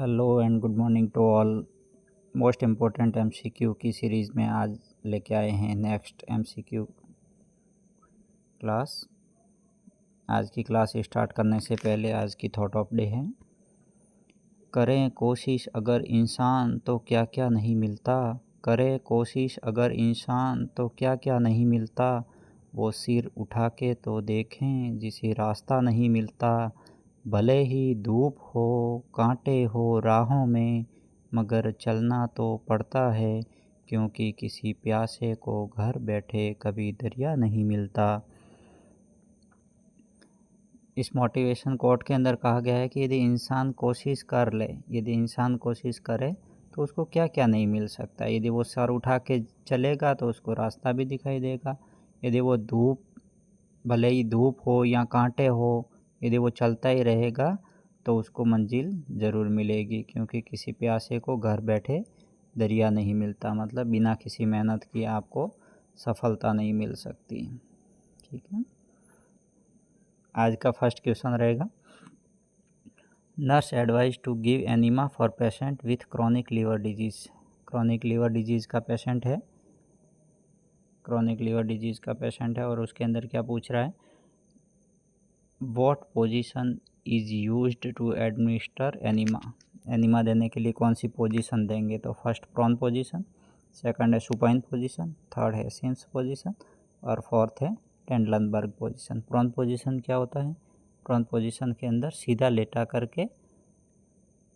Hello and good morning to all. Most important MCQ की series में आज लेके आए हैं नेक्स्ट एमसीक्यू क्लास। आज की क्लास स्टार्ट करने से पहले आज की थॉट ऑफ डे है, करें कोशिश अगर इंसान तो क्या क्या नहीं मिलता। करें कोशिश अगर इंसान तो क्या क्या नहीं मिलता। वो सिर उठा के तो देखें जिसे रास्ता नहीं मिलता। भले ही धूप हो कांटे हो राहों में, मगर चलना तो पड़ता है, क्योंकि किसी प्यासे को घर बैठे कभी दरिया नहीं मिलता। इस मोटिवेशन कोट के अंदर कहा गया है कि यदि इंसान कोशिश कर ले, यदि इंसान कोशिश करे तो उसको क्या क्या नहीं मिल सकता। यदि वो सर उठा के चलेगा तो उसको रास्ता भी दिखाई देगा। यदि वो भले ही धूप हो या कांटे हो, यदि वो चलता ही रहेगा तो उसको मंजिल ज़रूर मिलेगी, क्योंकि किसी प्यासे को घर बैठे दरिया नहीं मिलता। मतलब बिना किसी मेहनत की आपको सफलता नहीं मिल सकती। ठीक है, आज का फर्स्ट क्वेश्चन रहेगा, nurse advise to give enema for patient with chronic liver disease. Chronic liver disease का पेशेंट है, क्रॉनिक लीवर डिजीज़ का पेशेंट है और उसके अंदर क्या पूछ रहा है, what position is used to administer enema. Enema देने के लिए कौन सी पोजीशन देंगे, तो फर्स्ट प्रॉन पोजीशन, सेकंड है सुपाइन पोजीशन, थर्ड है सिम्स पोजीशन और फोर्थ है टेंडलनबर्ग पोजीशन। प्रॉन पोजीशन क्या होता है, प्रॉन पोजीशन के अंदर सीधा लेटा करके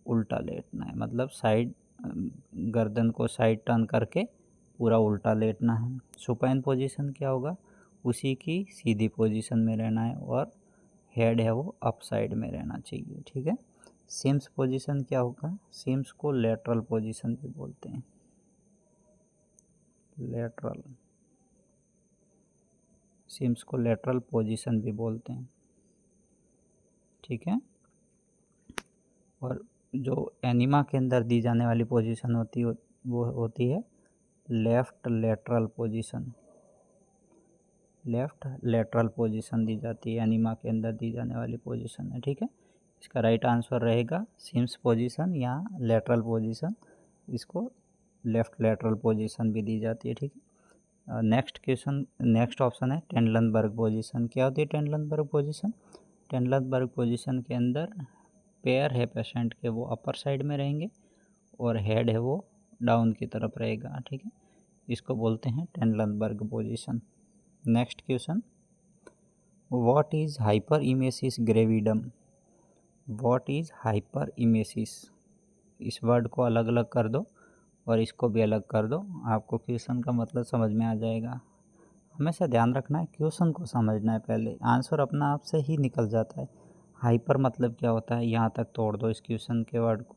उल्टा लेटना है, मतलब साइड गर्दन को साइड टर्न करके पूरा उल्टा लेटना है। सुपाइन पोजीशन क्या होगा, उसी की सीधी पोजीशन में रहना है और हेड है वो अप साइड में रहना चाहिए। ठीक है, सिम्स पोजीशन क्या होगा, सिम्स को लेटरल पोजीशन भी बोलते हैं, लेटरल, सिम्स को लेटरल पोजीशन भी बोलते हैं। ठीक है, और जो एनिमा के अंदर दी जाने वाली पोजीशन होती है वो होती है left lateral position. Left lateral position दी जाती है, एनिमा के अंदर दी जाने वाली पोजीशन है। ठीक है, इसका राइट आंसर रहेगा सिम्स पोजीशन या लेटरल पोजीशन, इसको लेफ़्ट लेटरल पोजीशन भी दी जाती है। ठीक है, नेक्स्ट ऑप्शन है टेंडलनबर्ग पोजीशन। क्या होती है टेंडलनबर्ग पोजीशन, टेंडलनबर्ग पोजीशन के अंदर पैर है पेशेंट के वो अपर साइड में रहेंगे और हेड है वो डाउन की तरफ रहेगा। ठीक है, इसको बोलते हैं Trendelenburg position. Next question, what is hyperemesis gravidarum. What is hyperemesis, इस वर्ड को अलग अलग कर दो और इसको भी अलग कर दो, आपको क्वेश्चन का मतलब समझ में आ जाएगा। हमेशा ध्यान रखना है, क्वेश्चन को समझना है पहले, आंसर अपना आप से ही निकल जाता है। हाइपर मतलब क्या होता है, यहाँ तक तोड़ दो इस क्वेश्चन के वर्ड को।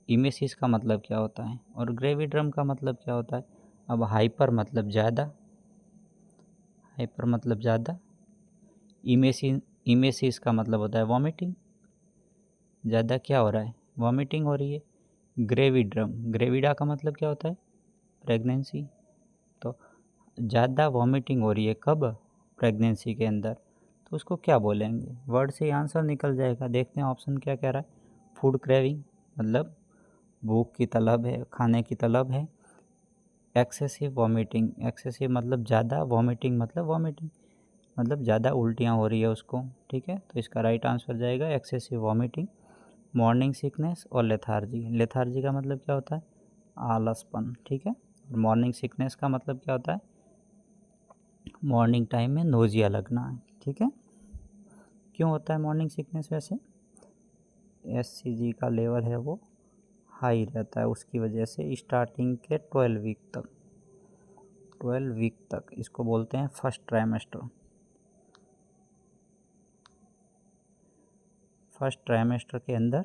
इमेसिस का मतलब क्या होता है और ग्रेविड्रम का मतलब क्या होता है। अब हाइपर मतलब ज़्यादा, हाइपर मतलब ज़्यादा, इमेसिस का मतलब होता है वॉमिटिंग, ज़्यादा क्या हो रहा है, वॉमिटिंग हो रही है। ग्रेविड्रम, ग्रेविडा का मतलब क्या होता है, प्रेगनेंसी, तो ज़्यादा वॉमिटिंग हो रही है कब, प्रेगनेंसी के अंदर, तो उसको क्या बोलेंगे। वर्ड से ही आंसर निकल जाएगा। देखते हैं ऑप्शन क्या कह रहा है, फूड क्रेविंग मतलब भूख की तलब है, खाने की तलब है। एक्सेसिव वॉमिटिंग, एक्सेसिव मतलब ज़्यादा, वॉमिटिंग मतलब ज़्यादा उल्टियाँ हो रही है उसको। ठीक है, तो इसका राइट आंसर जाएगा एक्सेसिव वॉमिटिंग। मॉर्निंग सिकनेस और लेथार्जी, लेथार्जी का मतलब क्या होता है, आलसपन। ठीक है, और मॉर्निंग सिकनेस का मतलब क्या होता है, मॉर्निंग टाइम में नोजिया लगना। ठीक है, क्यों होता है मॉर्निंग सिकनेस, वैसे एससीजी का लेवल है वो हाई रहता है, उसकी वजह से स्टार्टिंग के 12 वीक तक इसको बोलते हैं फर्स्ट ट्राइमेस्टर। फर्स्ट ट्राइमेस्टर के अंदर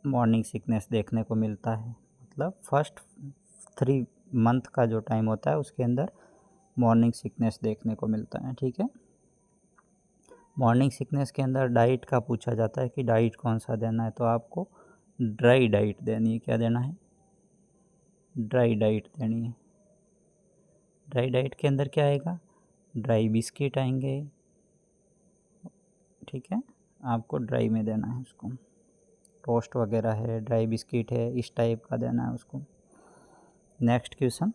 मॉर्निंग सिकनेस देखने को मिलता है, मतलब फर्स्ट 3 मंथ का जो टाइम होता है उसके अंदर मॉर्निंग सिकनेस देखने को मिलता है। ठीक है, मॉर्निंग सिकनेस के अंदर डाइट का पूछा जाता है कि डाइट कौन सा देना है, तो आपको ड्राई डाइट देनी है। क्या देना है, ड्राई डाइट देनी है। ड्राई डाइट के अंदर क्या आएगा, ड्राई बिस्किट आएंगे। ठीक है, आपको ड्राई में देना है उसको। टोस्ट वगैरह है, ड्राई बिस्किट है, इस टाइप का देना है उसको। Next question,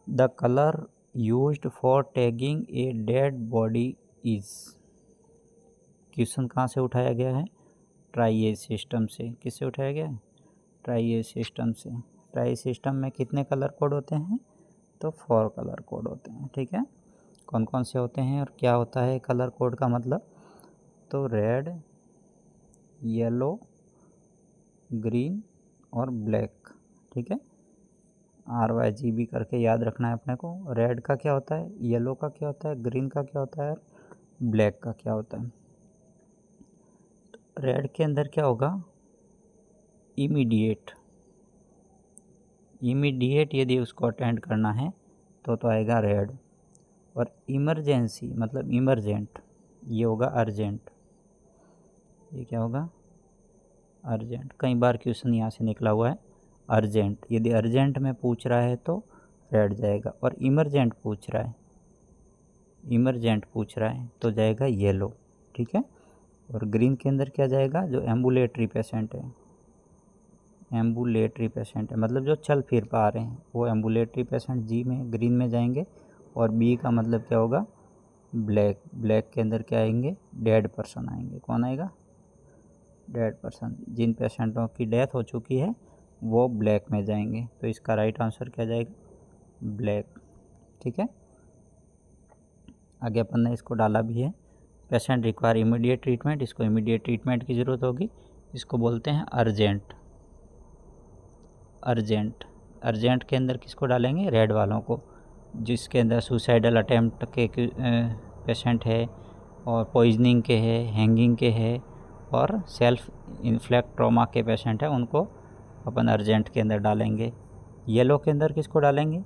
the colour used for tagging a dead body is. Question कहाँ से उठाया गया है? ट्राइएज सिस्टम से। किससे उठाया गया है? ट्राइएज सिस्टम से। ट्राइएज सिस्टम में कितने कलर कोड होते हैं? तो 4 कलर कोड होते हैं। ठीक है, कौन कौन से होते हैं और क्या होता है कलर कोड का मतलब? तो रेड, येलो, ग्रीन और ब्लैक। ठीक है, RYGB करके याद रखना है अपने को। रेड का क्या होता है, येलो का क्या होता है, ग्रीन का क्या होता है, ब्लैक का क्या होता है। रेड के अंदर क्या होगा? इमीडिएट यदि उसको अटेंड करना है तो आएगा रेड। और इमरजेंसी मतलब इमरजेंट, ये होगा अर्जेंट। ये क्या होगा? अर्जेंट। कई बार क्वेश्चन यहाँ से निकला हुआ है अर्जेंट। यदि अर्जेंट में पूछ रहा है तो रेड जाएगा, और इमरजेंट पूछ रहा है तो जाएगा येलो। ठीक है, और ग्रीन के अंदर क्या जाएगा? जो एम्बुलेटरी पेशेंट है, मतलब जो चल फिर पा रहे हैं वो एम्बुलेटरी पेशेंट जी में, ग्रीन में जाएंगे। और बी का मतलब क्या होगा? ब्लैक के अंदर क्या आएंगे? डेड पर्सन आएंगे। कौन आएगा? Dead person. जिन पेशेंटों की डेथ हो चुकी है वो ब्लैक में जाएंगे। तो इसका राइट आंसर क्या जाएगा? ब्लैक। ठीक है, आगे अपन ने इसको डाला भी है, पेशेंट रिक्वायर इमीडिएट ट्रीटमेंट। इसको इमीडिएट ट्रीटमेंट की ज़रूरत होगी, इसको बोलते हैं अर्जेंट। अर्जेंट के अंदर किसको डालेंगे? रेड वालों को, जिसके अंदर सुसाइडल अटेम्प्ट के पेशेंट है, और पॉइजनिंग के है, हैंगिंग के है, और सेल्फ इन्फ्लेक्ट ट्रॉमा के पेशेंट है, उनको अपन अर्जेंट के अंदर डालेंगे। येलो के अंदर किसको डालेंगे?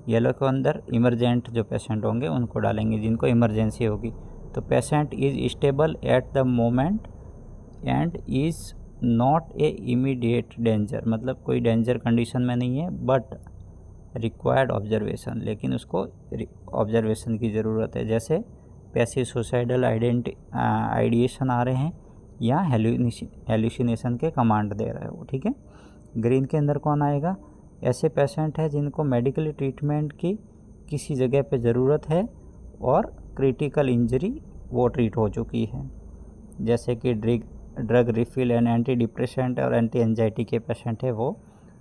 येलो के अंदर इमरजेंट जो पेशेंट होंगे उनको डालेंगे, जिनको इमरजेंसी होगी। तो patient is stable at the moment and is not a immediate danger, मतलब कोई डेंजर कंडीशन में नहीं है, बट रिक्वायर्ड ऑब्जर्वेशन, लेकिन उसको ऑब्जर्वेशन की ज़रूरत है। जैसे पैसिव सुसाइडल आइडिएशन आ रहे हैं या हेलुसिनेशन के कमांड दे रहे हो। ठीक है, ग्रीन के अंदर कौन आएगा? ऐसे पेशेंट है जिनको मेडिकल ट्रीटमेंट की किसी जगह पे ज़रूरत है और क्रिटिकल इंजरी वो ट्रीट हो चुकी है, जैसे कि drug refill and anti depressant और एंटी एंजाइटी के पेशेंट है वो।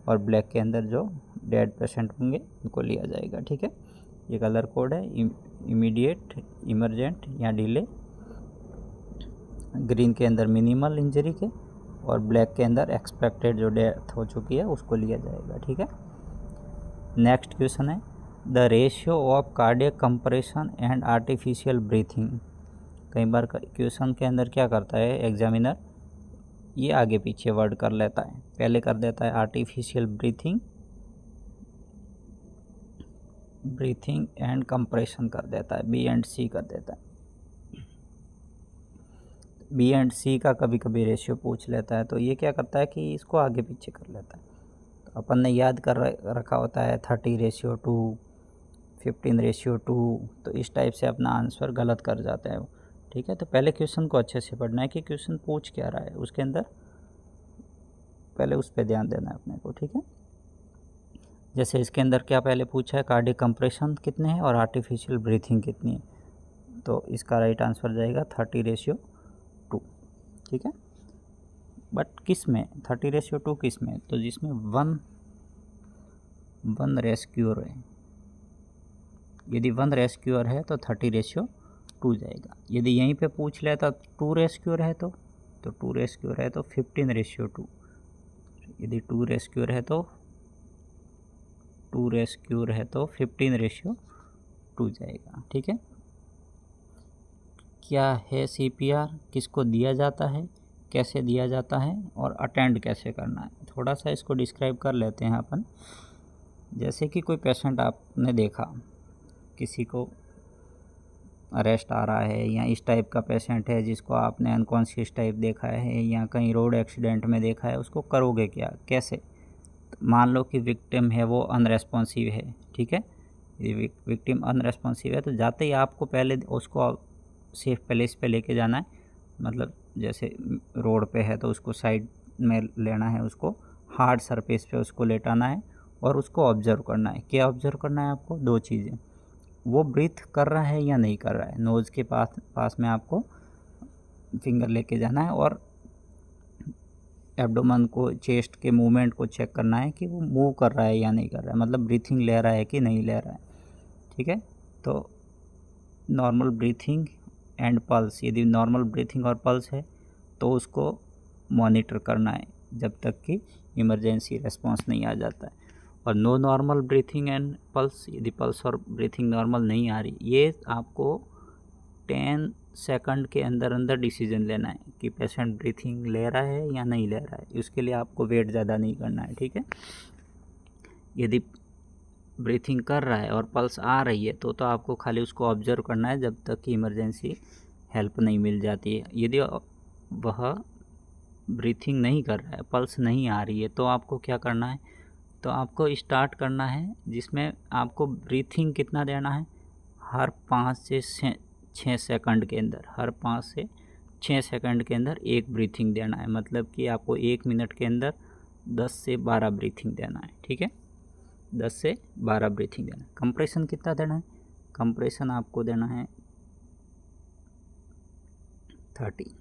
और ब्लैक के अंदर जो डेड पेशेंट होंगे उनको लिया जाएगा। ठीक है, ये कलर कोड है, इमीडिएट, इमरजेंट या डिले। ग्रीन के अंदर मिनिमल इंजरी के, और ब्लैक के अंदर एक्सपेक्टेड जो डेथ हो चुकी है उसको लिया जाएगा। ठीक है, नेक्स्ट क्वेश्चन है, the ratio of cardiac compression and artificial breathing. कई बार क्वेश्चन के अंदर क्या करता है एग्जामिनर, ये आगे पीछे वर्ड कर लेता है। पहले कर देता है आर्टिफिशियल ब्रीथिंग एंड कंप्रेशन कर देता है, बी एंड सी कर देता है। बी एंड सी का कभी कभी रेशियो पूछ लेता है, तो ये क्या करता है कि इसको आगे पीछे कर लेता है। तो अपन ने याद कर रखा होता है 30:2, 15:2, तो इस टाइप से अपना आंसर गलत कर जाता है वो। ठीक है, तो पहले क्वेश्चन को अच्छे से पढ़ना है कि क्वेश्चन पूछ क्या रहा है, उसके अंदर पहले उस पर ध्यान देना है अपने को। ठीक है, जैसे इसके अंदर क्या पहले पूछा है, कार्डियक कंप्रेशन कितने हैं और आर्टिफिशियल ब्रीथिंग कितनी है, तो इसका राइट आंसर जाएगा 30:2। ठीक है, बट किस में 30:2 किस में? तो जिसमें वन रेस्क्यूअर है। यदि 1 रेस्क्यूअर है तो 30:2 जाएगा। यदि यहीं पे पूछ लेता 2 रेस्क्यूअर है तो 2 रेस्क्यूअर है तो 15:2। यदि 2 रेस्क्यूअर है तो 15:2 जाएगा। ठीक है, क्या है CPR, किसको दिया जाता है, कैसे दिया जाता है और अटेंड कैसे करना है, थोड़ा सा इसको डिस्क्राइब कर लेते हैं अपन। जैसे कि कोई पेशेंट आपने देखा, किसी को अरेस्ट आ रहा है या इस टाइप का पेशेंट है जिसको आपने अनकॉन्शियस टाइप देखा है या कहीं रोड एक्सीडेंट में देखा है, उसको करोगे क्या, कैसे? मान लो कि विक्टिम है वो अनरेस्पॉन्सिव है। ठीक है, यदि विक्टिम अनरेस्पॉन्सिव है तो जाते ही आपको पहले उसको सेफ प्लेस पे लेके जाना है। मतलब जैसे रोड पे है तो उसको साइड में लेना है उसको, हार्ड सरफेस पे उसको लेटाना है और उसको ऑब्जर्व करना है। क्या ऑब्जर्व करना है आपको? दो चीज़ें, वो ब्रीथ कर रहा है या नहीं कर रहा है। नोज़ के पास में आपको फिंगर लेके जाना है और एब्डोमेन को, चेस्ट के मूवमेंट को चेक करना है कि वो मूव कर रहा है या नहीं कर रहा है, मतलब ब्रीथिंग ले रहा है कि नहीं ले रहा है। ठीक है, तो नॉर्मल ब्रीथिंग एंड पल्स, यदि नॉर्मल ब्रीथिंग और पल्स है तो उसको मॉनिटर करना है जब तक कि इमरजेंसी रेस्पॉन्स नहीं आ जाता है। और no normal breathing and pulse, यदि पल्स और ब्रीथिंग नॉर्मल नहीं आ रही, ये आपको 10 सेकंड के अंदर अंदर डिसीजन लेना है कि पेशेंट ब्रीथिंग ले रहा है या नहीं ले रहा है। उसके लिए आपको वेट ज़्यादा नहीं करना है। ठीक है, यदि ब्रीथिंग कर रहा है और पल्स आ रही है तो आपको खाली उसको ऑब्जर्व करना है जब तक कि इमरजेंसी हेल्प नहीं मिल जाती है। यदि वह ब्रीथिंग नहीं कर रहा है, पल्स नहीं आ रही है, तो आपको क्या करना है? तो आपको स्टार्ट करना है जिसमें आपको ब्रीथिंग कितना देना है, हर 5 से 6 सेकंड के अंदर, हर 5 से 6 सेकंड के अंदर एक ब्रीथिंग देना है। मतलब कि आपको 1 मिनट के अंदर 10 से 12 ब्रीथिंग देना है। ठीक है, 10 से 12 ब्रीथिंग देना है। कंप्रेशन कितना देना है? कंप्रेशन आपको देना है 30।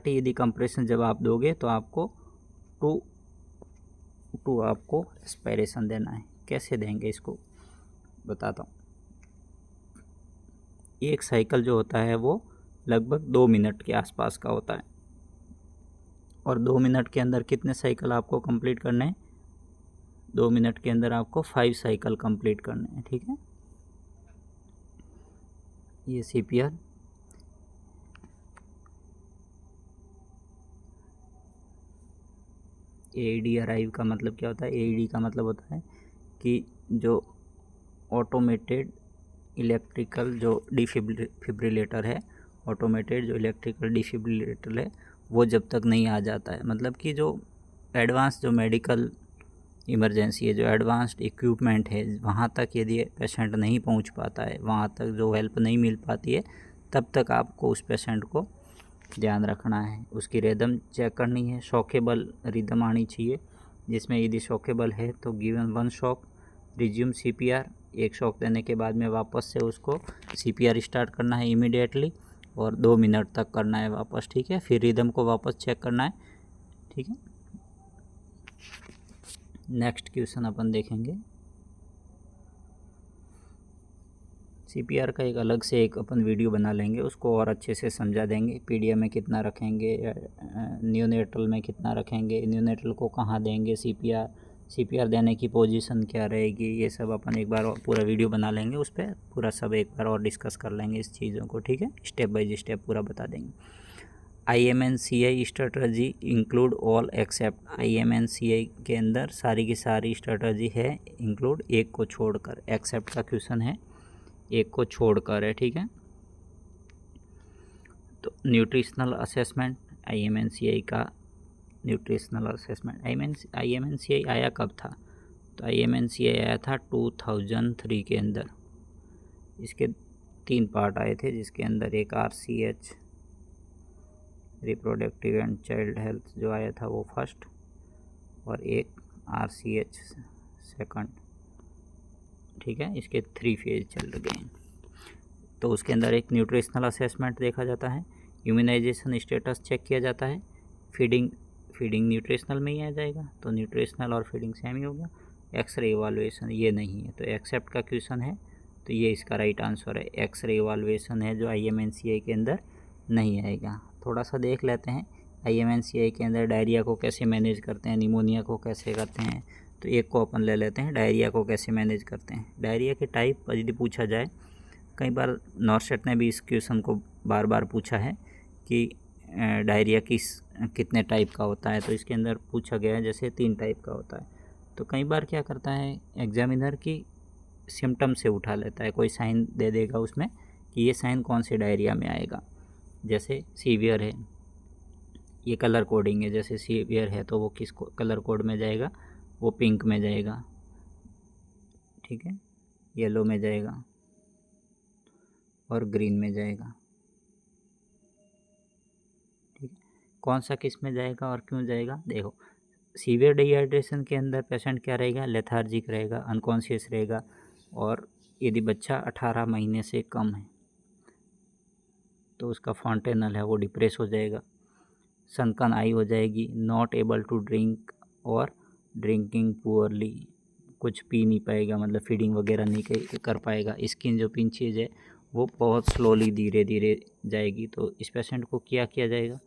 यदि कंप्रेशन जब आप दोगे तो आपको टू आपको एस्पायरेशन देना है। कैसे देंगे इसको बताता हूँ। एक साइकिल जो होता है वो लगभग 2 मिनट के आसपास का होता है, और 2 मिनट के अंदर कितने साइकिल आपको कंप्लीट करने हैं? 2 मिनट के अंदर आपको 5 साइकिल कंप्लीट करने हैं। ठीक है, ये CPR। AED अराइव का मतलब क्या होता है? AED का मतलब होता है कि जो ऑटोमेटेड इलेक्ट्रिकल जो डिफिब्रिलेटर है, ऑटोमेटेड जो इलेक्ट्रिकल डिफिब्रिलेटर है, वो जब तक नहीं आ जाता है, मतलब कि जो एडवांस जो मेडिकल इमरजेंसी है, जो एडवांस्ड इक्विपमेंट है, वहाँ तक यदि पेशेंट नहीं पहुँच पाता है, वहाँ तक जो हेल्प नहीं मिल पाती है, तब तक आपको उस पेशेंट को ध्यान रखना है। उसकी रिदम चेक करनी है, शॉकेबल रिदम आनी चाहिए, जिसमें यदि शॉकेबल है तो गिवन 1 शॉक, रिज्यूम CPR, एक शॉक देने के बाद में वापस से उसको CPR स्टार्ट करना है इमीडिएटली, और 2 मिनट तक करना है वापस। ठीक है, फिर रिदम को वापस चेक करना है। ठीक है, नेक्स्ट क्वेश्चन अपन देखेंगे। CPR का एक अलग से एक अपन वीडियो बना लेंगे, उसको और अच्छे से समझा देंगे। PDM में कितना रखेंगे, न्यूनेट्रल में कितना रखेंगे, न्यूनेट्रल को कहाँ देंगे, CPR देने की पोजीशन क्या रहेगी, ये सब अपन एक बार पूरा वीडियो बना लेंगे, उस पर पूरा सब एक बार और डिस्कस कर लेंगे इस चीज़ों को। ठीक है, स्टेप बाय स्टेप पूरा बता देंगे। IMNCI strategy include all except, IMNCI के अंदर सारी की सारी स्ट्रेटजी है इंक्लूड, एक को छोड़कर। एक्सेप्ट का क्वेश्चन है, एक को छोड़कर है। ठीक है, तो न्यूट्रिशनल असेसमेंट, IMNCI का न्यूट्रिशनल असेसमेंट, IMNCI आया कब था? तो IMNCI आया था 2003 के अंदर। इसके 3 पार्ट आए थे, जिसके अंदर एक RCH reproductive and child health जो आया था वो फर्स्ट, और एक RCH सेकंड। ठीक है, इसके 3 फेज चल रहे हैं। तो उसके अंदर एक न्यूट्रिशनल असेसमेंट देखा जाता है, इम्यूनाइजेशन स्टेटस चेक किया जाता है, फीडिंग न्यूट्रिशनल में ही आ जाएगा, तो न्यूट्रिशनल और फीडिंग सेम ही होगा। एक्सरे इवाल्युएशन ये नहीं है, तो एक्सेप्ट का क्वेश्चन है, तो ये इसका राइट आंसर है। एक्सरे इवाल्युएशन है जो IMNCI के अंदर नहीं आएगा। थोड़ा सा देख लेते हैं IMNCI के अंदर डायरिया को कैसे मैनेज करते हैं, निमोनिया को कैसे करते हैं। तो एक को अपन ले लेते हैं, डायरिया को कैसे मैनेज करते हैं। डायरिया के टाइप यदि पूछा जाए, कई बार नॉर्सेट ने भी इस क्वेश्चन को बार बार पूछा है कि डायरिया कितने टाइप का होता है, तो इसके अंदर पूछा गया है जैसे 3 टाइप का होता है। तो कई बार क्या करता है एग्जामिनर की सिम्टम से उठा लेता है, कोई साइन दे देगा उसमें कि ये साइन कौन से डायरिया में आएगा। जैसे सीवियर है, ये कलर कोडिंग है, जैसे सीवियर है तो वो किस कलर कोड में जाएगा, वो पिंक में जाएगा। ठीक है, येलो में जाएगा और ग्रीन में जाएगा। ठीक है, कौन सा किस में जाएगा और क्यों जाएगा? देखो, सीवियर डिहाइड्रेशन के अंदर पेशेंट क्या रहेगा? लेथार्जिक रहेगा, अनकॉन्शियस रहेगा, और यदि बच्चा 18 महीने से कम है तो उसका फॉन्टेनल है वो डिप्रेस हो जाएगा, सनकन आई हो जाएगी, नॉट एबल टू ड्रिंक और ड्रिंकिंग पुअरली, कुछ पी नहीं पाएगा, मतलब फीडिंग वगैरह नहीं कर पाएगा, स्किन जो पिंचेज है वो बहुत स्लोली धीरे धीरे जाएगी। तो इस पेशेंट को क्या किया जाएगा?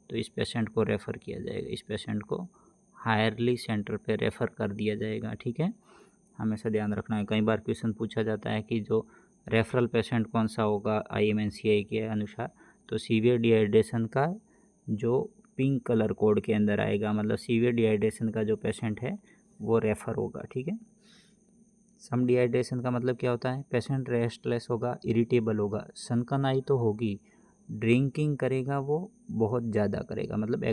तो इस पेशेंट को रेफ़र किया जाएगा, इस पेशेंट को हायरली सेंटर पे रेफ़र कर दिया जाएगा। ठीक है, हमेशा ध्यान रखना है। कई बार क्वेश्चन पूछा जाता है कि जो रेफरल पेशेंट कौन सा होगा IMNCI के अनुसार, तो सीवियर डिहाइड्रेशन का जो पिंक कलर कोड के अंदर आएगा, मतलब सीवियर डिहाइड्रेशन का जो पेशेंट है वो रेफ़र होगा। ठीक है, सम डिहाइड्रेशन का मतलब क्या होता है? पेशेंट रेस्टलेस होगा, इरिटेबल होगा, सनकन आई तो होगी, ड्रिंकिंग करेगा वो बहुत ज़्यादा करेगा, मतलब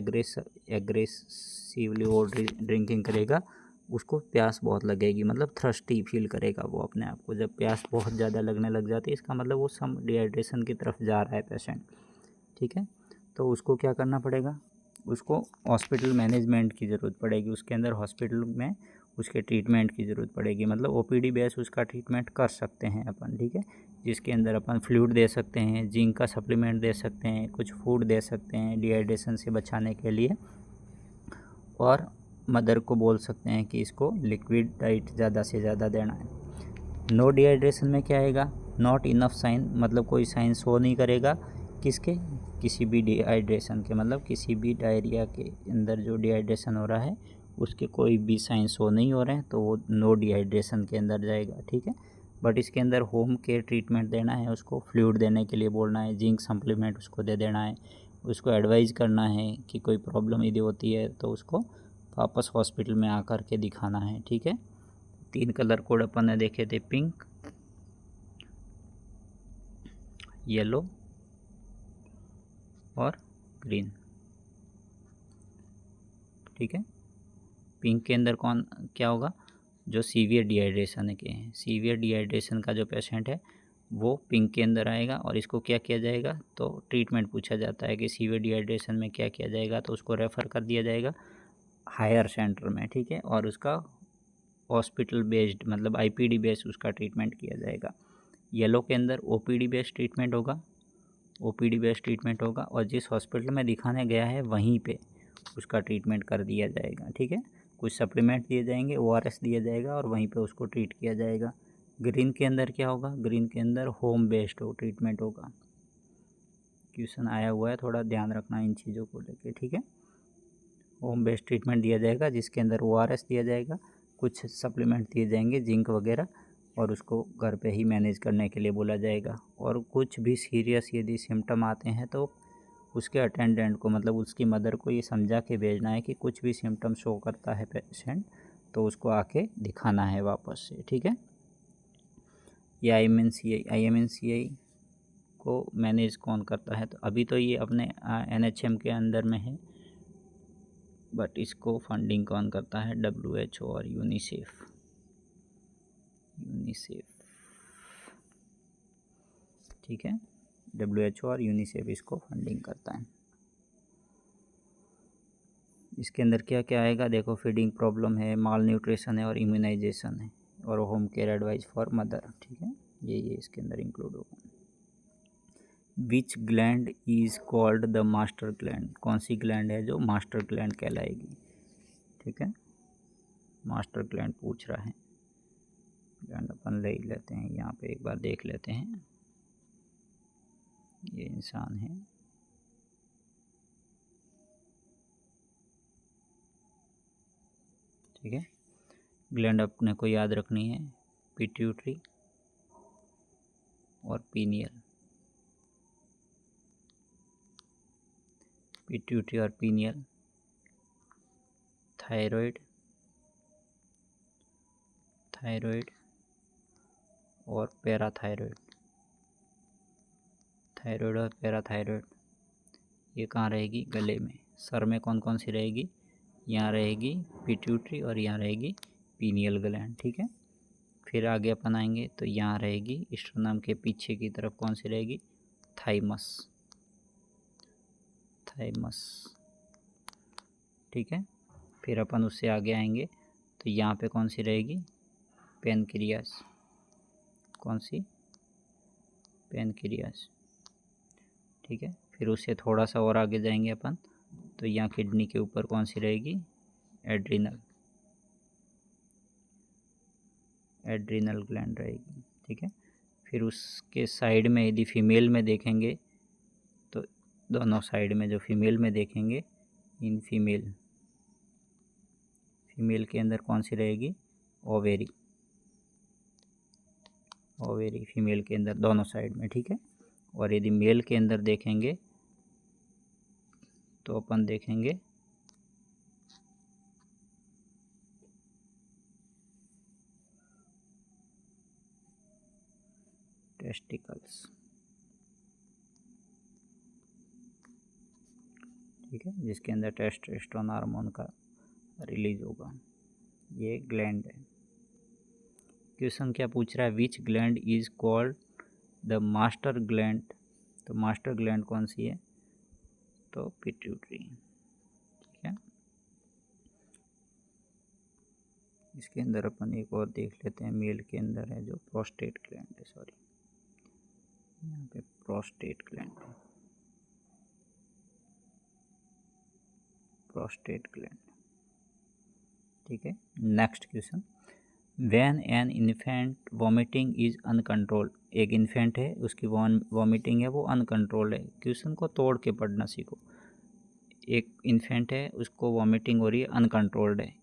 एग्रेसिवली वो ड्रिंकिंग करेगा, उसको प्यास बहुत लगेगी, मतलब थ्रस्टी फील करेगा वो अपने आप को। जब प्यास बहुत ज़्यादा लगने लग जाती है इसका मतलब वो सम डिहाइड्रेशन की तरफ जा रहा है पेशेंट। ठीक है, तो उसको क्या करना पड़ेगा? उसको हॉस्पिटल मैनेजमेंट की ज़रूरत पड़ेगी, उसके अंदर हॉस्पिटल में उसके ट्रीटमेंट की ज़रूरत पड़ेगी, मतलब OPD बेस उसका ट्रीटमेंट कर सकते हैं अपन। ठीक है, जिसके अंदर अपन फ्लूइड दे सकते हैं, जिंक का सप्लीमेंट दे सकते हैं, कुछ फूड दे सकते हैं डिहाइड्रेशन से बचाने के लिए, और मदर को बोल सकते हैं कि इसको लिक्विड डाइट ज़्यादा से ज़्यादा देना है। नो डिहाइड्रेशन में क्या आएगा? नॉट इनफ साइन, मतलब कोई साइन शो नहीं करेगा किसके? किसी भी डिहाइड्रेशन के, मतलब किसी भी डायरिया के अंदर जो डिहाइड्रेशन हो रहा है उसके कोई भी साइन शो नहीं हो रहे हैं तो वो नो डिहाइड्रेशन के अंदर जाएगा। ठीक है, बट इसके अंदर होम केयर ट्रीटमेंट देना है, उसको फ्लूइड देने के लिए बोलना है, जिंक सप्लीमेंट उसको दे देना है, उसको एडवाइज़ करना है कि कोई प्रॉब्लम यदि होती है तो उसको वापस हॉस्पिटल में आकर के दिखाना है। ठीक है, 3 कलर कोड अपन ने देखे थे, पिंक, येलो और ग्रीन। ठीक है, पिंक के अंदर कौन क्या होगा? जो सीवियर डिहाइड्रेशन के हैं, सीवियर डिहाइड्रेशन का जो पेशेंट है वो पिंक के अंदर आएगा, और इसको क्या किया जाएगा? तो ट्रीटमेंट पूछा जाता है कि सीवियर डिहाइड्रेशन में क्या किया जाएगा, तो उसको रेफ़र कर दिया जाएगा हायर सेंटर में। ठीक है, और उसका हॉस्पिटल बेस्ड, मतलब IPD बेस्ड उसका ट्रीटमेंट किया जाएगा। येलो के अंदर OPD बेस्ड ट्रीटमेंट होगा, OPD बेस्ड ट्रीटमेंट होगा, और जिस हॉस्पिटल में दिखाने गया है वहीं पे उसका ट्रीटमेंट कर दिया जाएगा। ठीक है, कुछ सप्लीमेंट दिए जाएंगे, ORS दिया जाएगा, और वहीं पे उसको ट्रीट किया जाएगा। ग्रीन के अंदर क्या होगा? ग्रीन के अंदर होम बेस्ड ट्रीटमेंट होगा। क्वेश्चन आया हुआ है, थोड़ा ध्यान रखना इन चीज़ों को लेके। ठीक है, होम बेस्ड ट्रीटमेंट दिया जाएगा जिसके अंदर ORS दिया जाएगा, कुछ सप्लीमेंट दिए जाएंगे, जिंक वगैरह, और उसको घर पे ही मैनेज करने के लिए बोला जाएगा। और कुछ भी सीरियस यदि सिम्टम आते हैं तो उसके अटेंडेंट को, मतलब उसकी मदर को ये समझा के भेजना है कि कुछ भी सिम्टम शो करता है पेशेंट तो उसको आके दिखाना है वापस से। ठीक है, ये IMNCI को मैनेज कौन करता है? तो अभी तो ये अपने NHM के अंदर में है, बट इसको फंडिंग कौन करता है? WHO और यूनिसेफ। ठीक है, WHO और यूनिसेफ इसको फंडिंग करता है। इसके अंदर क्या क्या आएगा? देखो, फीडिंग प्रॉब्लम है, माल न्यूट्रिशन है, और इम्यूनाइजेशन है, और home care advice for mother. ठीक है, ये इसके अंदर इंक्लूड होगा। विच gland is called the master gland? कौन सी ग्लैंड है जो मास्टर ग्लैंड कहलाएगी? ठीक है, मास्टर ग्लैंड पूछ रहा है, ग्लैंड अपन ले लेते हैं यहाँ पे, एक बार देख लेते हैं। ये इंसान है, ठीक है, ग्लैंड अपने को याद रखनी है, पिट्यूटरी और पीनियल। पिट्यूटरी और पीनियल, थायराइड और पैराथायराइड। थायराइड और पैराथायराइड ये कहाँ रहेगी? गले में। सर में कौन कौन सी रहेगी? यहाँ रहेगी पिट्यूटरी और यहाँ रहेगी पीनियल ग्लैंड। ठीक है, फिर आगे अपन आएंगे तो यहाँ रहेगी स्टर्नम के पीछे की तरफ, कौन सी रहेगी? थाइमस। ठीक है। फिर अपन उससे आगे आएंगे तो यहाँ पे कौन सी रहेगी, पैनक्रियास, कौन सी, पैनक्रियास, ठीक है। फिर उससे थोड़ा सा और आगे जाएंगे अपन तो यहाँ किडनी के ऊपर कौन सी रहेगी, एड्रिनल, एड्रिनल ग्लैंड रहेगी, ठीक है। फिर उसके साइड में यदि फीमेल में देखेंगे तो दोनों साइड में जो फीमेल में देखेंगे, इन फीमेल के अंदर कौन सी रहेगी, ओवेरी, ओवेरी फीमेल के अंदर दोनों साइड में, ठीक है। और यदि मेल के अंदर देखेंगे तो अपन देखेंगे टेस्टिकल्स, ठीक है, जिसके अंदर टेस्टोस्टेरोन हार्मोन का रिलीज होगा। ये ग्लैंड है। क्वेश्चन क्या पूछ रहा है, विच gland is called the master gland, तो मास्टर ग्लैंड कौन सी है, तो पिट्यूटरी, ठीक है। इसके अंदर अपन एक और देख लेते हैं, मेल के अंदर है जो प्रोस्टेट ग्लैंड है, सॉरी यहाँ पे प्रोस्टेट ग्लैंड है, प्रोस्टेट ग्लैंड, ठीक है। Next question, when an infant vomiting is uncontrolled, एक इन्फेंट है उसकी वॉमिटिंग है वो अनकंट्रोल्ड है। क्वेश्चन को तोड़ के पढ़ना सीखो। एक इन्फेंट है उसको वॉमिटिंग हो रही है, अनकंट्रोल्ड है,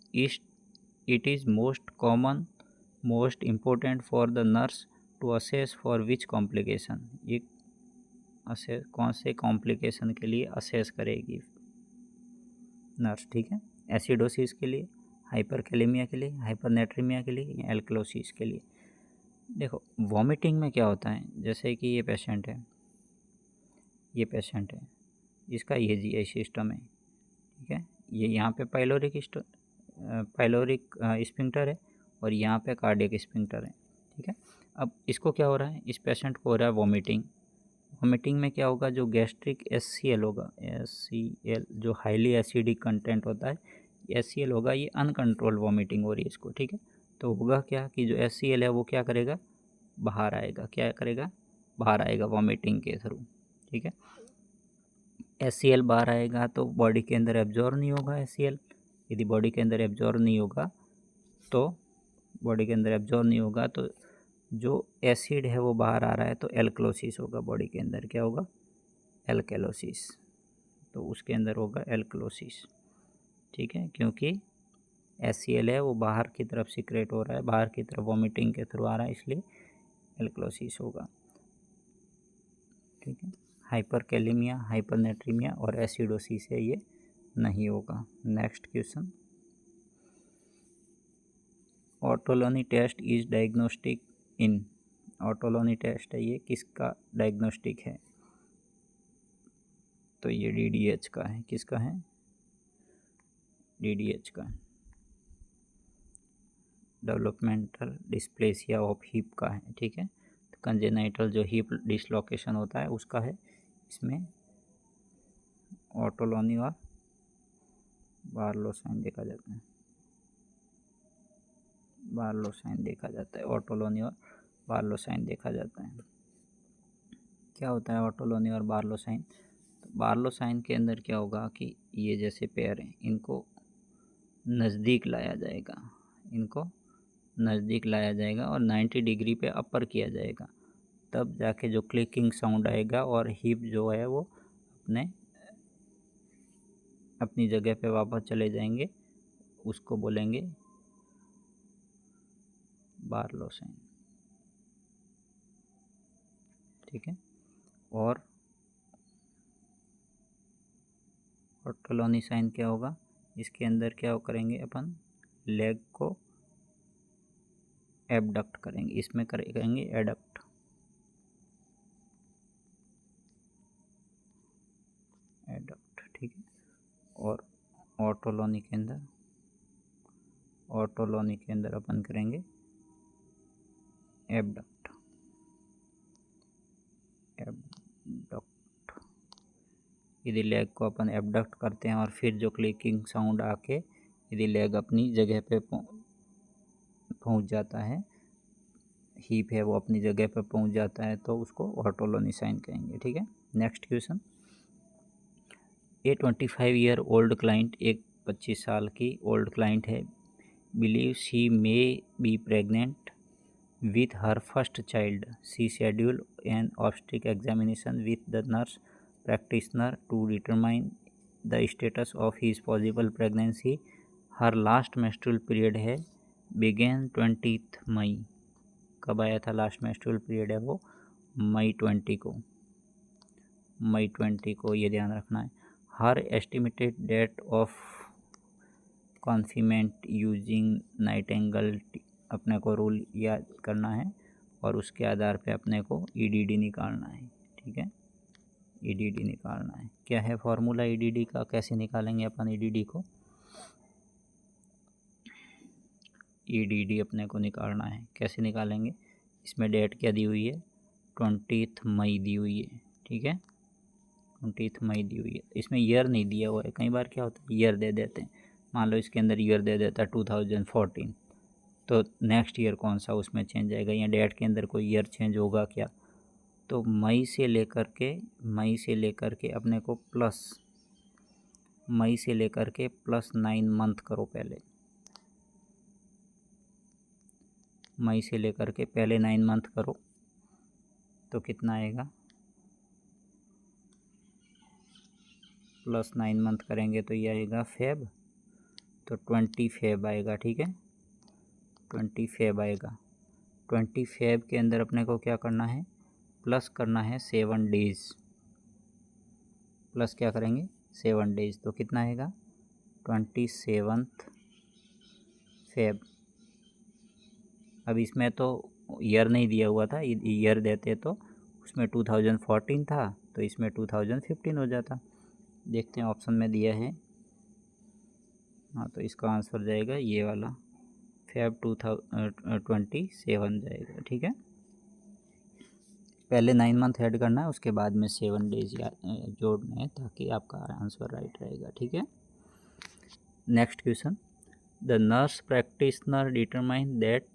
it is most common, most important for the nurse to assess for which complication, ये असेस कौन से कॉम्प्लिकेशन के लिए असेस करेगी नर्स, ठीक है। एसिडोसिस के लिए, हाइपरकैलेमिया के लिए, हाइपरनेट्रीमिया के लिए, या एल्कलोसिस के लिए। देखो वॉमिटिंग में क्या होता है, जैसे कि ये पेशेंट है, ये पेशेंट है, इसका ये जीआई सिस्टम है, ठीक है। ये यहाँ पे पाइलोरिक स्फिंक्टर है और यहाँ पे कार्डियक स्फिंक्टर है, ठीक है। अब इसको क्या हो रहा है, इस पेशेंट को हो रहा है वॉमिटिंग। वॉमिटिंग में क्या होगा, जो गैस्ट्रिक HCl होगा, HCl जो हाईली एसिडिक कंटेंट होता है, HCl होगा, ये अनकंट्रोल वॉमिटिंग हो रही है इसको, ठीक है। तो होगा क्या कि जो HCl है वो क्या करेगा, बाहर आएगा, क्या करेगा, बाहर आएगा वॉमिटिंग के थ्रू, ठीक है। HCl बाहर आएगा तो बॉडी के अंदर एब्जॉर्ब नहीं होगा HCl, यदि बॉडी के अंदर एब्जॉर्ब नहीं होगा तो बॉडी के अंदर एब्जॉर्ब नहीं होगा तो जो एसिड है वो बाहर आ रहा है तो एल्कलोसिस होगा, बॉडी के अंदर क्या होगा, एल्कलोसिस, तो उसके अंदर होगा एल्कलोसिस, ठीक है। क्योंकि HCl है वो बाहर की तरफ सिक्रेट हो रहा है, बाहर की तरफ वॉमिटिंग के थ्रू आ रहा है, इसलिए एल्कलोसिस होगा, ठीक है। हाइपरकैलेमिया, हाइपरनेट्रीमिया और एसिडोसिस है ये नहीं होगा। Next question, Ortolani test is diagnostic in, Ortolani test है ये किसका डायग्नोस्टिक है, तो ये DDH का है, किसका है, DDH का, डेवलपमेंटल डिस्प्लेसिया ऑफ हिप का है, ठीक है। तो कंजेनाइटल जो हिप डिसलोकेशन होता है उसका है, इसमें ऑटोलोनी और बार्लो साइन देखा जाता है, बार्लो साइन देखा जाता है, ऑटोलोनी और बार्लो साइन देखा जाता है। क्या होता है ऑटोलोनी और बार्लो साइन, तो बार्लो साइन के अंदर क्या होगा कि ये जैसे पेयर हैं इनको नज़दीक लाया जाएगा, इनको नज़दीक लाया जाएगा और 90 डिग्री पे अपर किया जाएगा, तब जाके जो क्लिकिंग साउंड आएगा और हिप जो है वो अपनी जगह पे वापस चले जाएंगे, उसको बोलेंगे बार्लो साइन, ठीक है। और ऑटोलोनी साइन क्या होगा, इसके अंदर क्या करेंगे अपन, लेग को एबडक्ट करेंगे, इसमें करेंगे एडक्ट, एडक्ट, ठीक है। और ऑटोलोनी के अंदर अपन करेंगे एबडक्ट, एबडक्ट, यदि लेग को अपन एबडक्ट करते हैं और फिर जो क्लिकिंग साउंड आके यदि लेग अपनी जगह पे पहुंच जाता है, हीप है वो अपनी जगह पे पहुंच जाता है, तो उसको ऑटोलोनी साइन कहेंगे। ठीक है। नेक्स्ट क्वेश्चन, ए 25 ईयर ओल्ड क्लाइंट, एक 25 साल की ओल्ड क्लाइंट है, believe she may be pregnant with her first child. She scheduled an obstetric examination with the nurse practitioner to determine the status of his possible pregnancy. Her last menstrual period है began 20th मई। कब आया था last menstrual period है वो मई 20 को, मई 20 को, ये ध्यान रखना है। Her estimated date of confinement using Nightingale, अपने को रूल याद करना है और उसके आधार पे अपने को ईडीडी निकालना है। ठीक है, ईडीडी निकालना है। क्या है फॉर्मूला ईडीडी का, कैसे निकालेंगे अपन ईडीडी को? ईडीडी अपने को निकालना है, कैसे निकालेंगे? इसमें डेट क्या दी हुई है? 20 मई दी हुई है। ठीक है, 20 मई दी हुई है। इसमें ईयर नहीं दिया हुआ है, कई बार क्या होता है ईयर दे देते हैं। मान लो इसके अंदर ईयर दे देता है 2014, तो नेक्स्ट ईयर कौन सा उसमें चेंज आएगा, या डेट के अंदर कोई ईयर चेंज होगा क्या? तो मई से लेकर के अपने को मई से लेकर के +9 मंथ करो पहले। मई से लेकर के पहले 9 मंथ करो तो कितना आएगा? +9 मंथ करेंगे तो ये आएगा फेब, तो 20 फेब आएगा। ठीक है, 20 फेब आएगा। 20 फेब के अंदर अपने को क्या करना है? प्लस करना है 7 डेज, प्लस क्या करेंगे? 7 डेज, तो कितना आएगा? 27 फेब। अब इसमें तो ईयर नहीं दिया हुआ था, ईयर देते तो उसमें 2014 था, तो इसमें 2015 हो जाता। देखते हैं ऑप्शन में दिया है, हाँ, तो इसका आंसर जाएगा ये वाला, फेब 2027 जाएगा। ठीक है, पहले 9 मंथ ऐड करना है, उसके बाद में 7 डेज जोड़ने हैं, ताकि आपका आंसर राइट रहेगा। ठीक है। Next question, the nurse practitioner determine that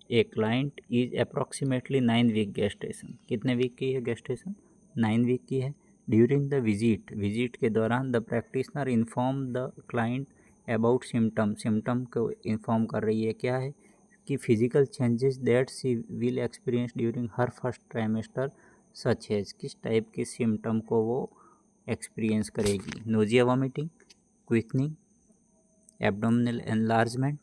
a client is approximately 9 week gestation. कितने वीक की है गेस्टेशन? 9 वीक की है। ड्यूरिंग द विजिट के दौरान the practitioner inform the client about symptom को इन्फॉर्म कर रही है, क्या है कि physical changes that she will experience during her first trimester, such as, किस टाइप के सिम्टम को वो एक्सपीरियंस करेगी? Nausea, vomiting, quickening, abdominal enlargement,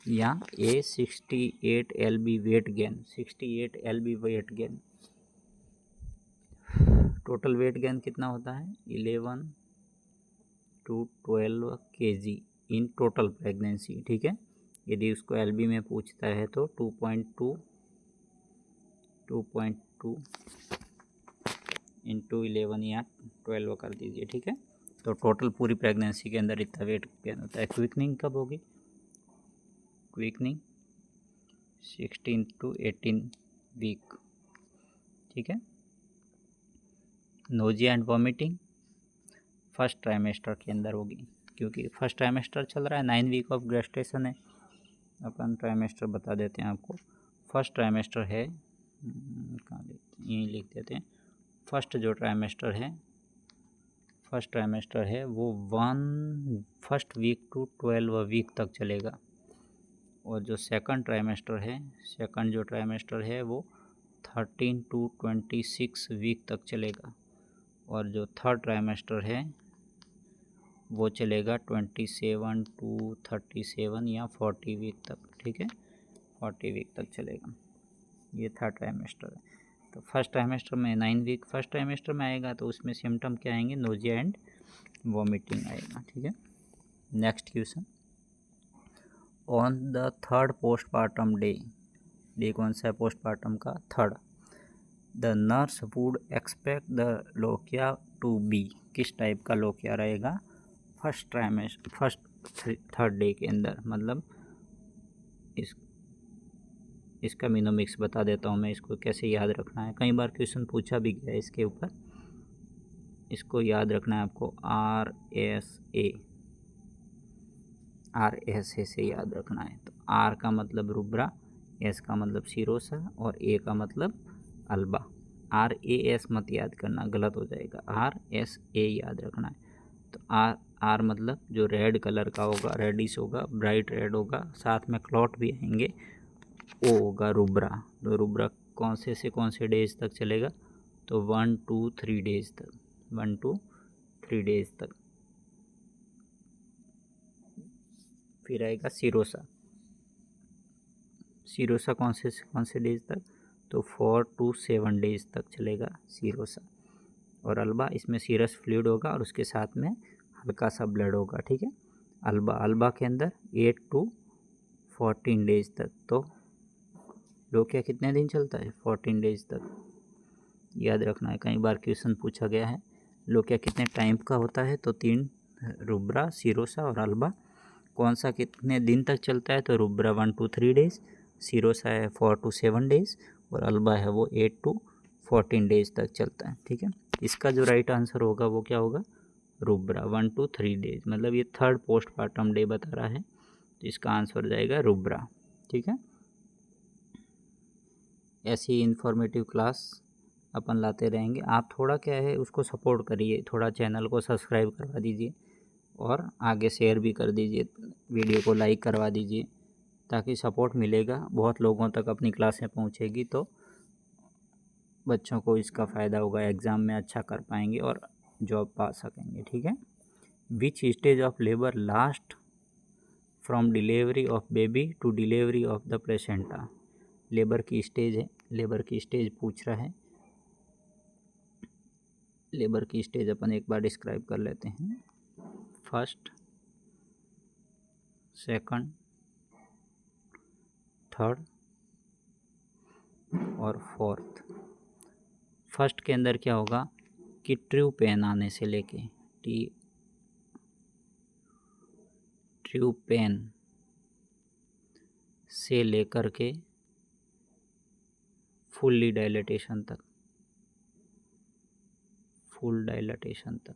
या a 68 LB weight gain. 68 LB weight gain, total weight gain कितना होता है? 11 to 12 kg in total pregnancy. ठीक है, यदि उसको LB में पूछता है तो 2.2 इंटू 11 या 12 कर दीजिए। ठीक है, तो टोटल पूरी प्रेगनेंसी के अंदर इतना वेट गेन होता है। क्विकनिंग कब होगी? Quickening 16 to 18 week. ठीक है, nausea and vomiting first trimester के अंदर होगी, क्योंकि फर्स्ट ट्राइमेस्टर चल रहा है, 9 वीक ऑफ गेस्टेशन है। अपन ट्राइमेस्टर बता देते हैं आपको। फर्स्ट ट्राइमेस्टर है, कहाँ यहीं लिख देते हैं। फर्स्ट ट्राइमेस्टर है वो फर्स्ट वीक टू 12 वीक तक चलेगा, और जो सेकंड ट्राइमेस्टर है वो 13 to 26 वीक तक चलेगा, और जो थर्ड ट्राइमेस्टर है वो चलेगा 27 to 37 या 40 वीक तक। ठीक है, 40 वीक तक चलेगा, ये थर्ड ट्राइमेस्टर है। तो फर्स्ट ट्राइमेस्टर में 9 वीक फर्स्ट ट्राइमेस्टर में आएगा, तो उसमें सिम्टम क्या आएंगे? नोजिया एंड वॉमिटिंग आएगा। ठीक है, next question, on the third postmortem day कौन सा है पोस्टमार्टम का? Third. The nurse would expect the lochia to be, किस टाइप का लोकिया रहेगा फर्स्ट थर्ड डे के अंदर? मतलब इसका मिनोमिक्स बता देता हूँ मैं, इसको कैसे याद रखना है। कई बार क्वेश्चन पूछा भी गया है इसके ऊपर। इसको याद रखना है आपको, आर एस ए से याद रखना है। तो आर का मतलब रुब्रा, एस का मतलब सिरोसा और ए का मतलब अल्बा। आर ए एस मत याद करना, गलत हो जाएगा, आर एस ए याद रखना है। तो आर मतलब जो रेड कलर का होगा, रेडिश होगा, ब्राइट रेड होगा, साथ में क्लॉट भी आएंगे, वो होगा रुब्रा। तो रुब्रा कौन से डेज तक चलेगा, तो 1 to 3 डेज तक, 1 to 3 डेज तक। फिर आएगा सिरोसा, सिरोसा कौन से डेज तक, तो 4 to 7 डेज तक चलेगा सिरोसा। और अल्बा, इसमें सीरस फ्लूइड होगा और उसके साथ में हल्का सा ब्लड होगा, ठीक है। अल्बा के अंदर 8 to 14 डेज तक। तो लोकिया कितने दिन चलता है, 14 डेज तक, याद रखना है, कई बार क्वेश्चन पूछा गया है। लोकिया कितने टाइम का होता है, तो 3, रुब्रा, सिरोसा और अल्बा। कौन सा कितने दिन तक चलता है, तो रुब्रा 1 to 3 डेज, सिरोसा है 4 to 7 डेज और अल्बा है वो 8 to 14 डेज तक चलता है, ठीक है। इसका जो राइट आंसर होगा वो क्या होगा, रुब्रा 1 to 3 डेज, मतलब ये 3rd पोस्टमार्टम डे बता रहा है, तो इसका आंसर हो जाएगा रुब्रा, ठीक है। ऐसी इन्फॉर्मेटिव क्लास अपन लाते रहेंगे। आप थोड़ा क्या है उसको सपोर्ट करिए, थोड़ा चैनल को सब्सक्राइब करवा दीजिए और आगे शेयर भी कर दीजिए, वीडियो को लाइक करवा दीजिए, ताकि सपोर्ट मिलेगा, बहुत लोगों तक अपनी क्लासें पहुंचेगी, तो बच्चों को इसका फ़ायदा होगा, एग्ज़ाम में अच्छा कर पाएंगे और जॉब पा सकेंगे, ठीक है। Which stage of labour last from delivery of baby to delivery of the placenta. Labour की स्टेज है, लेबर की स्टेज पूछ रहा है। लेबर की स्टेज अपन एक बार डिस्क्राइब कर लेते हैं। फर्स्ट, सेकंड, थर्ड और फोर्थ। फर्स्ट के अंदर क्या होगा कि ट्रू पेन आने से लेके ट्रू पेन से लेकर के फुल्ली डायलेटेशन तक, फुल डायलेटेशन तक।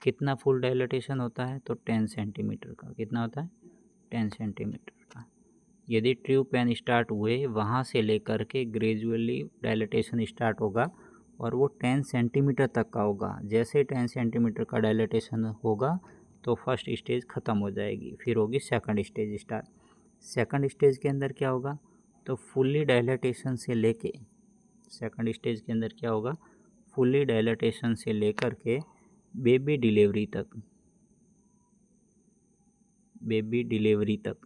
कितना फुल डायलेटेशन होता है, तो 10 सेंटीमीटर का। कितना होता है, 10 सेंटीमीटर का। यदि ट्रू पेन स्टार्ट हुए वहाँ से लेकर के ग्रेजुअली डायलेटेशन स्टार्ट होगा और वो 10 सेंटीमीटर तक का होगा। जैसे 10 सेंटीमीटर का डायलेटेशन होगा तो फर्स्ट स्टेज ख़त्म हो जाएगी, फिर होगी second stage start. Second stage के अंदर क्या होगा, तो फुल्ली डायलेटेशन से लेके, सेकंड स्टेज के अंदर क्या होगा, फुल्ली डायलेटेशन से लेकर के बेबी डिलीवरी तक, बेबी डिलीवरी तक,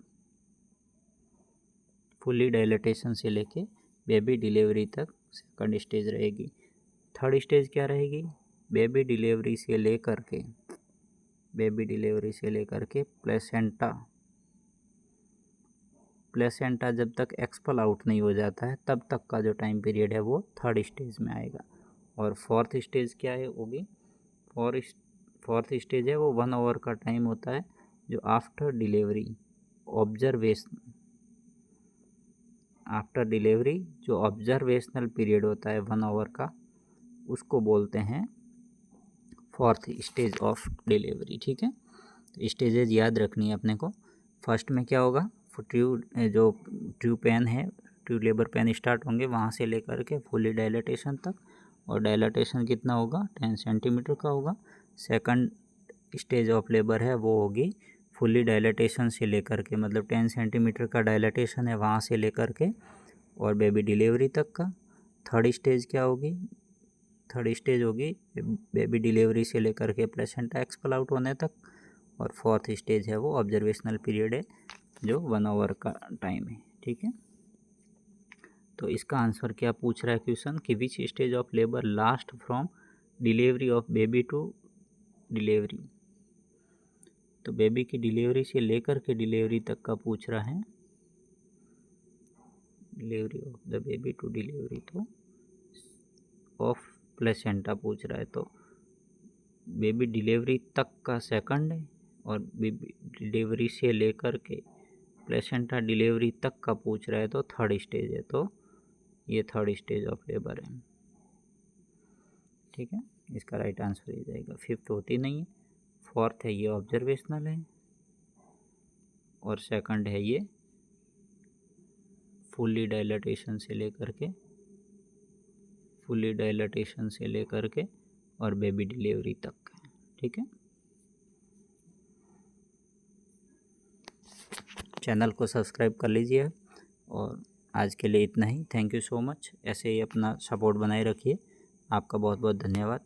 फुल्ली डायलेटेशन से लेके बेबी डिलीवरी तक सेकंड स्टेज रहेगी। थर्ड स्टेज क्या रहेगी, बेबी डिलीवरी से लेकर के, बेबी डिलीवरी से लेकर के प्लेसेंटा, प्लेसेंटा जब तक एक्सपल आउट नहीं हो जाता है तब तक का जो टाइम पीरियड है वो थर्ड स्टेज में आएगा। और फोर्थ स्टेज क्या है होगी, फोर्थ स्टेज है वो 1 आवर का टाइम होता है, जो after delivery observation, after delivery जो ऑब्जर्वेशनल पीरियड होता है 1 आवर का, उसको बोलते हैं फोर्थ स्टेज ऑफ डिलीवरी, ठीक है। तो स्टेजेज याद रखनी है अपने को। फर्स्ट में क्या होगा, ट्रू पेन है, ट्रू लेबर पेन स्टार्ट होंगे वहाँ से लेकर के फुली डायलेटेशन तक, और डायलेटेशन कितना होगा, 10 सेंटीमीटर का होगा। सेकंड स्टेज ऑफ लेबर है वो होगी फुली डायलेटेशन से लेकर के, मतलब 10 सेंटीमीटर का डायलेटेशन है वहाँ से लेकर के और बेबी डिलीवरी तक का। थर्ड स्टेज क्या होगी, थर्ड स्टेज होगी बेबी डिलीवरी से लेकर के प्लेसेंटा एक्सपल आउट होने तक। और फोर्थ स्टेज है वो ऑब्जर्वेशनल पीरियड है जो 1 आवर का टाइम है, ठीक है। तो इसका आंसर क्या पूछ रहा है क्वेश्चन, कि which stage of labour last from delivery of baby to delivery. तो बेबी की डिलीवरी से लेकर के डिलीवरी तक का पूछ रहा है, delivery of the baby to delivery तो ऑफ प्लेसेंटा पूछ रहा है। तो बेबी डिलीवरी तक का सेकंड है और बेबी डिलीवरी से लेकर के प्लेसेंटा डिलीवरी तक का पूछ रहा है तो थर्ड स्टेज है, तो ये थर्ड स्टेज ऑफ लेबर है, ठीक है। इसका राइट आंसर ये जाएगा। फिफ्थ होती नहीं है। फोर्थ है ये ऑब्जर्वेशनल है, और सेकंड है ये फुल्ली डायलेटेशन से लेकर के और बेबी डिलीवरी तक, ठीक है। चैनल को सब्सक्राइब कर लीजिए, और आज के लिए इतना ही। Thank you so much. ऐसे ही अपना सपोर्ट बनाए रखिए। आपका बहुत बहुत धन्यवाद।